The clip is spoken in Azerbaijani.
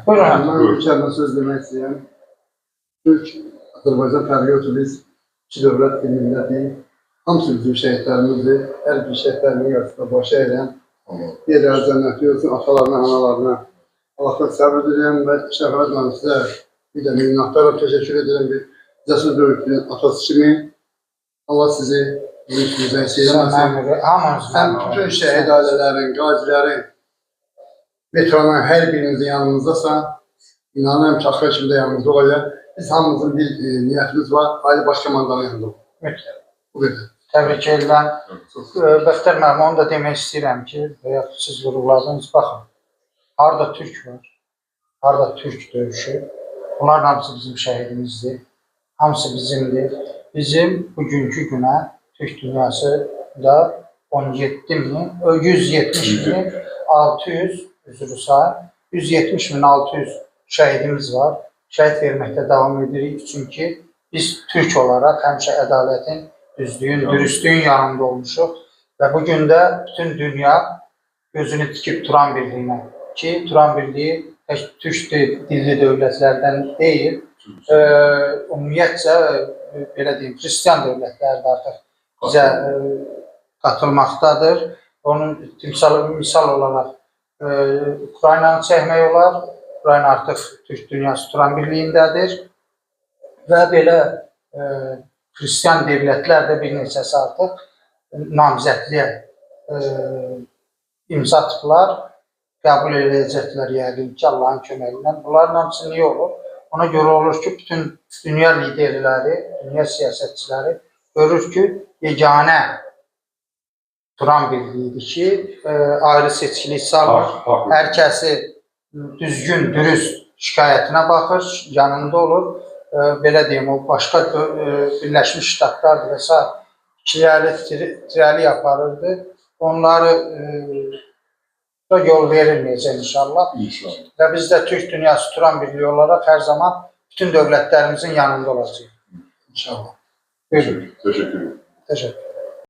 Buyurun. Ben ülkemden söz demek isteyen Türk, Azerbaycan Fərqi biz iki dövlət bir millət hamısı bizim şəhidlərimizdir. Hər bir şəhidlərimin qarşısında başı əyilən yerləri cənnətli olsun, atalarına, analarına Allah'tan səbir edirəm və şəfaqətlə sizə bir də minnətdarla təşəkkür edirəm bir cəsur dövlətin atası kimi. Allah sizi üzrünüzə seyirməsin. Həm bütün şəhid ailələrin, qazilərin, veteranların hər birinizin yanınızdasa, inanırım ki, axır kimi də yanınızda olacaq. Biz hamımızın bir niyyətimiz var, Ali Başkomandanın yanında olun. Bu qədər. Təbrik edirəm. Bəxtər müəllim, onu da demək istəyirəm ki, siz vurğuladınız, baxın, harada Türk var, harada Türk döyüşü, bunların hamısı bizim şəhidimizdir, hamısı bizimdir. Bizim bugünkü günə Türk dünyası da 170.600 üzrü say, 170.600 şəhidimiz var. Şəhid verməkdə davam edirik. Çünki biz Türk olaraq həmişə ədalətin, düzlüyün, dürüstlüyün yanında olmuşuq. Və bugün də bütün dünya gözünü tikib Turan Birliyinə ki, Turan Birliyi Türk dilli dövlətlərdən deyil, ümumiyyətcə, belə deyim, Hristiyan dövlətləri də artıq bizə qatılmaqdadır. Onun misal olaraq Ukraynanı çəkmək olar. Ukrayna artıq Türk dünyası Turan Birliyindədir və belə Hristiyan dövlətlər də bir neçəsi artıq namizədliyə imza atıblar, qəbul edəcəklər yəqin ki, Allahın köməyi ilə. Bunların hamısı niyə olur? Ona görə olur ki, bütün dünya liderləri, dünya siyasətçiləri görür ki, yeganə Turan Birliyidir ki, ayrı seçkilik salmır, hər kəsi düzgün, dürüst şikayətinə baxır, yanında olur. Belə deyim, o başqa Birləşmiş Ştatlardır və s. İkirəli yaparırdı. Onları da yol verilməyəcək inşallah. Və biz də Türk dünyası Turan Birliyi olaraq hər zaman bütün dövlətlərimizin yanında olacaq. İnşallah. Teşekkür ederim. Teşekkür.